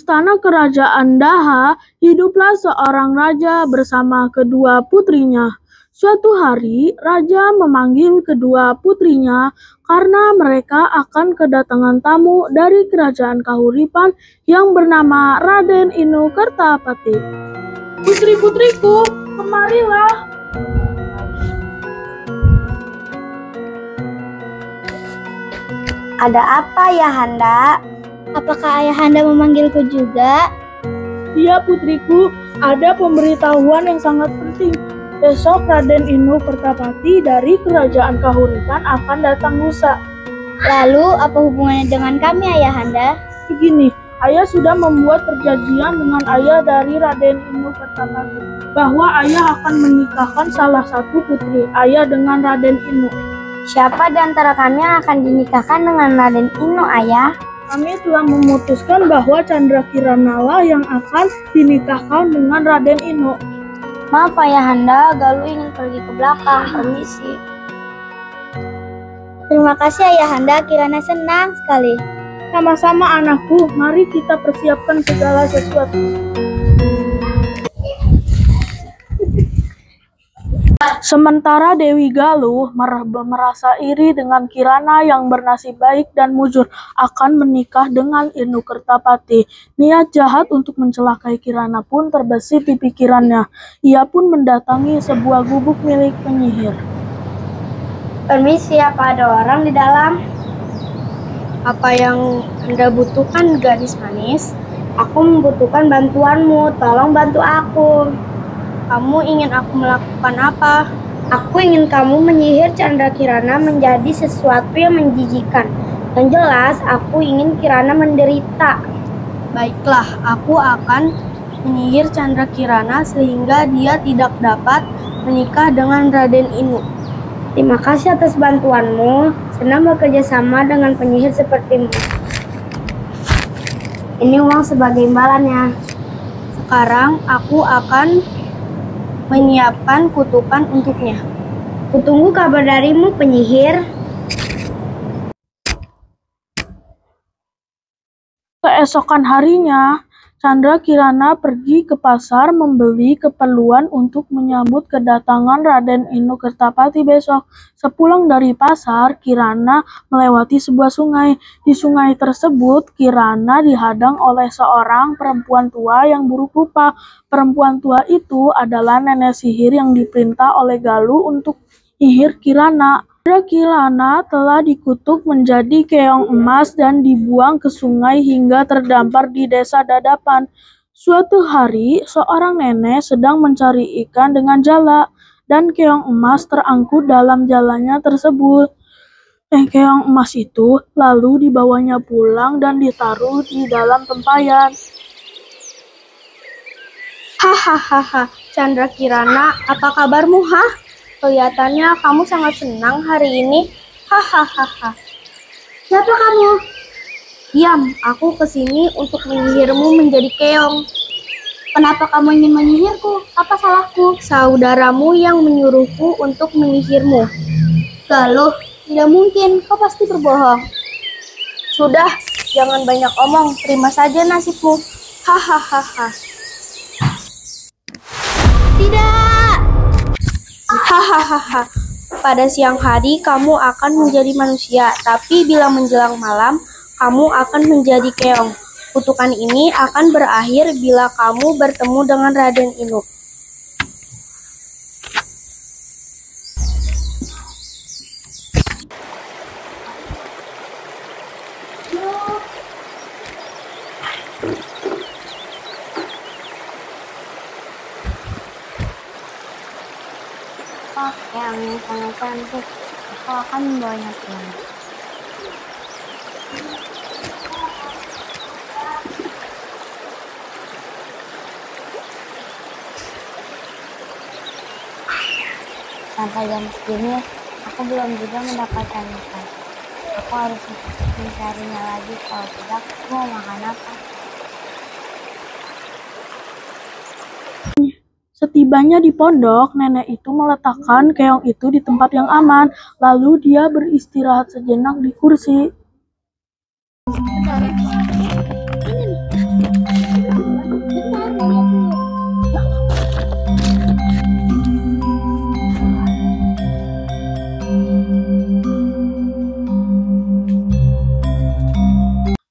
istana kerajaan Daha, hiduplah seorang raja bersama kedua putrinya. Suatu hari, raja memanggil kedua putrinya karena mereka akan kedatangan tamu dari kerajaan Kahuripan yang bernama Raden Inu Kertapati. "Putri-putriku, kemarilah." Ada apa, Ayahanda? Apakah Ayahanda memanggilku juga? "Iya, putriku, ada pemberitahuan yang sangat penting. Besok Raden Inu Kertapati dari kerajaan Kahuripan akan datang lusa." Lalu, apa hubungannya dengan kami, Ayahanda? Begini, ayah sudah membuat perjanjian dengan ayah dari Raden Inu Kertapati bahwa ayah akan menikahkan salah satu putri ayah dengan Raden Inu. Siapa di antara kami yang akan dinikahkan dengan Raden Inu, Ayah? Kami telah memutuskan bahwa Chandra Kiranalah yang akan dinikahkan dengan Raden Inu. Maaf, Ayahanda, Galuh ingin pergi ke belakang. Permisi. Terima kasih, Ayahanda. Kirana senang sekali. Sama-sama anakku, mari kita persiapkan segala sesuatu. Sementara Dewi Galuh merasa iri dengan Kirana yang bernasib baik dan mujur akan menikah dengan Inu Kertapati. Niat jahat untuk mencelakai Kirana pun terbesit di pikirannya. Ia pun mendatangi sebuah gubuk milik penyihir. Permisi, apa ada orang di dalam? Apa yang Anda butuhkan, gadis manis? Aku membutuhkan bantuanmu, tolong bantu aku. Kamu ingin aku melakukan apa? Aku ingin kamu menyihir Chandra Kirana menjadi sesuatu yang menjijikan. Yang jelas, aku ingin Kirana menderita. Baiklah, aku akan menyihir Chandra Kirana sehingga dia tidak dapat menikah dengan Raden Inu. Terima kasih atas bantuanmu. Senang bekerja sama dengan penyihir sepertimu. Ini uang sebagai imbalannya. Sekarang aku akan menyiapkan kutukan untuknya. Kutunggu kabar darimu, penyihir. Keesokan harinya, Chandra Kirana pergi ke pasar membeli keperluan untuk menyambut kedatangan Raden Inu Kertapati besok. Sepulang dari pasar, Kirana melewati sebuah sungai. Di sungai tersebut, Kirana dihadang oleh seorang perempuan tua yang buruk rupa. Perempuan tua itu adalah nenek sihir yang diperintah oleh Galuh untuk menyihir Kirana. Kirana telah dikutuk menjadi keong emas dan dibuang ke sungai hingga terdampar di desa Dadapan. Suatu hari, seorang nenek sedang mencari ikan dengan jala, dan keong emas terangkut dalam jalanya tersebut. Keong emas itu lalu dibawanya pulang dan ditaruh di dalam tempayan. Hahaha, Chandra Kirana, apa kabarmu, Kelihatannya kamu sangat senang hari ini. Hahaha. Siapa kamu? Diam, aku kesini untuk menyihirmu menjadi keong. Kenapa kamu ingin menyihirku? Apa salahku? Saudaramu yang menyuruhku untuk menyihirmu. Galuh, tidak mungkin, kau pasti berbohong. Sudah, jangan banyak omong, terima saja nasibmu. Hahaha. Tidak! Hahaha. Pada siang hari kamu akan menjadi manusia, tapi bila menjelang malam kamu akan menjadi keong. Kutukan ini akan berakhir bila kamu bertemu dengan Raden Inu. Oh, yang sangat cantik. Aku akan membawanya pulang. Sampai jam segini, aku belum juga mendapatkan ikan. Aku harus mencarinya lagi, kalau tidak, aku mau makan apa? Setibanya di pondok, nenek itu meletakkan keong itu di tempat yang aman, lalu dia beristirahat sejenak di kursi.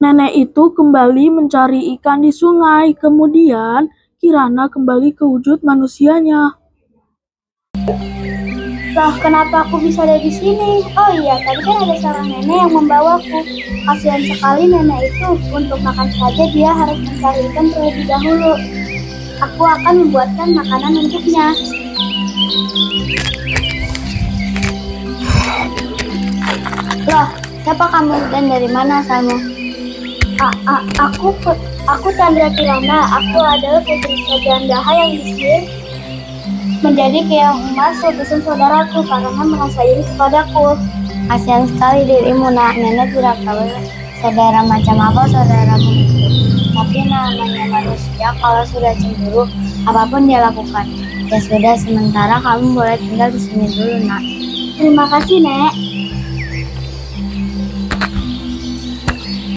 Nenek itu kembali mencari ikan di sungai. Kemudian Kirana kembali ke wujud manusianya. Loh, kenapa aku bisa ada di sini? Oh iya, tadi kan ada seorang nenek yang membawaku. Kasihan sekali nenek itu. Untuk makan saja dia harus mencari ikan terlebih dahulu. Aku akan membuatkan makanan untuknya. Loh, siapa kamu dan dari mana asalmu? Aku Chandra Kirana. Aku adalah putri kerajaan Daha yang disihir menjadi keong emas sebutan saudaraku karena merasa iri kepadaku. Kasihan sekali dirimu, nak. Nenek tidak tahu saudara macam apa saudaramu itu. Tapi namanya manusia, kalau sudah cemburu, apapun dia lakukan. Ya sudah, sementara kamu boleh tinggal di sini dulu, nak. Terima kasih, Nek.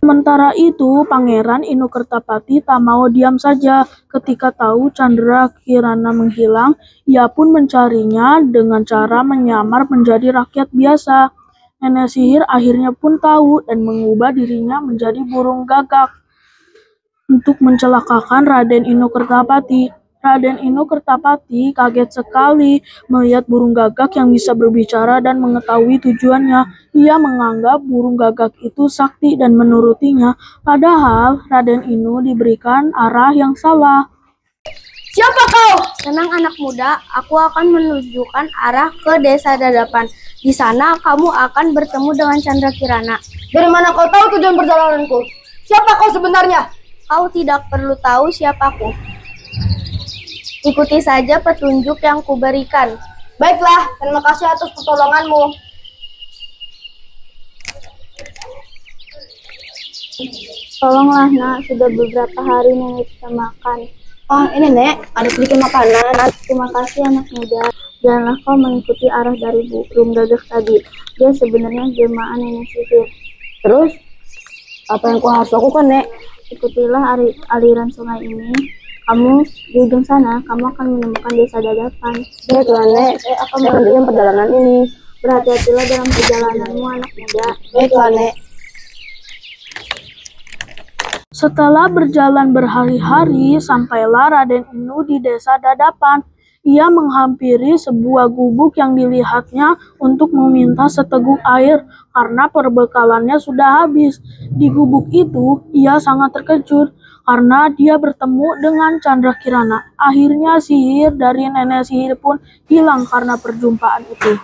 Sementara itu, Pangeran Inokertapati tak mau diam saja. Ketika tahu Chandra Kirana menghilang, ia pun mencarinya dengan cara menyamar menjadi rakyat biasa. Nenek sihir akhirnya pun tahu dan mengubah dirinya menjadi burung gagak untuk mencelakakan Raden Inokertapati. Raden Inokertapati kaget sekali melihat burung gagak yang bisa berbicara dan mengetahui tujuannya. Ia menganggap burung gagak itu sakti dan menurutinya, padahal Raden Inu diberikan arah yang salah. Siapa kau? Tenang anak muda, aku akan menunjukkan arah ke desa Dadapan. Di sana kamu akan bertemu dengan Chandra Kirana. Dari mana kau tahu tujuan perjalananku? Siapa kau sebenarnya? Kau tidak perlu tahu siapaku. Ikuti saja petunjuk yang kuberikan. Baiklah, terima kasih atas pertolonganmu. Tolonglah, nak. Sudah beberapa hari nenek tidak makan. Oh, ini Nek, ada sedikit makanan. Terima kasih, anak muda. Janganlah kau mengikuti arah dari burung gagak tadi. Dia sebenarnya jelmaan nenek sihir. Terus, apa yang kau harus lakukan, Nek? Ikutilah aliran sungai ini. Kamu di ujung sana, kamu akan menemukan desa Dadapan. Baiklah, Nek, saya akan melanjutkan perjalanan ini. Berhati-hatilah dalam perjalananmu, anak muda. Baiklah, Nek. Setelah berjalan berhari-hari, sampailah Raden Inu di desa Dadapan. Ia menghampiri sebuah gubuk yang dilihatnya untuk meminta seteguk air karena perbekalannya sudah habis. Di gubuk itu, ia sangat terkejut karena dia bertemu dengan Chandra Kirana. Akhirnya sihir dari nenek sihir pun hilang karena perjumpaan itu.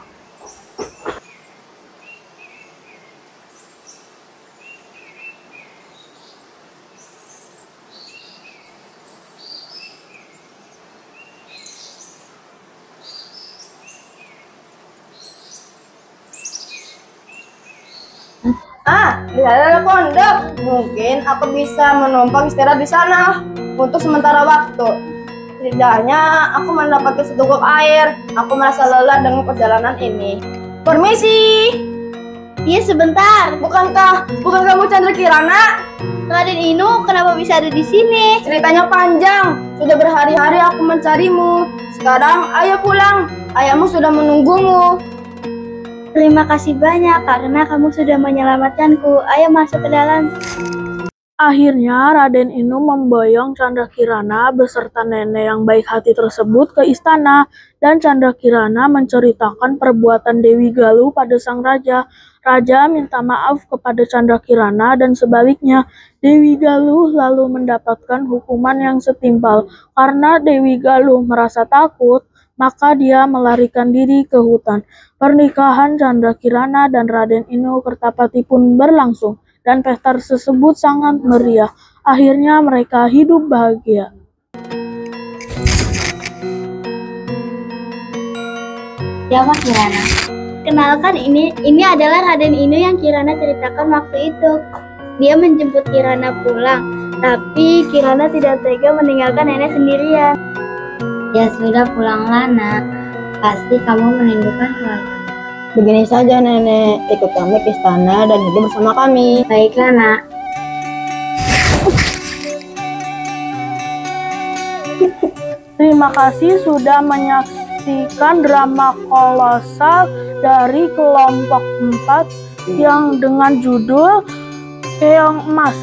Di sana ada pondok. Mungkin aku bisa menumpang istirahat di sana untuk sementara waktu. Setidaknya aku mendapatkan seteguk air. Aku merasa lelah dengan perjalanan ini. Permisi. Iya, sebentar. Bukan kamu Chandra Kirana? Raden Inu, kenapa bisa ada di sini? Ceritanya panjang. Sudah berhari-hari aku mencarimu. Sekarang ayo pulang. Ayahmu sudah menunggumu. Terima kasih banyak karena kamu sudah menyelamatkanku. Ayo masuk ke dalam. Akhirnya Raden Inu memboyong Chandra Kirana beserta nenek yang baik hati tersebut ke istana, dan Chandra Kirana menceritakan perbuatan Dewi Galuh pada sang raja. Raja minta maaf kepada Chandra Kirana dan sebaliknya. Dewi Galuh lalu mendapatkan hukuman yang setimpal. Karena Dewi Galuh merasa takut, maka dia melarikan diri ke hutan. Pernikahan Chandra Kirana dan Raden Inokertapati pun berlangsung, dan pesta tersebut sangat meriah. Akhirnya mereka hidup bahagia. Siapa Kirana? Kenalkan, ini adalah Raden Inu yang Kirana ceritakan waktu itu. Dia menjemput Kirana pulang, tapi Kirana tidak tega meninggalkan nenek sendirian. Ya sudah, pulanglah, nak. Pasti kamu merindukan keluarga. Begini saja, Nenek. Ikut kami ke istana dan hidup bersama kami. Baiklah, nak. Terima kasih sudah menyaksikan drama kolosal dari kelompok 4 yang dengan judul Keong Emas.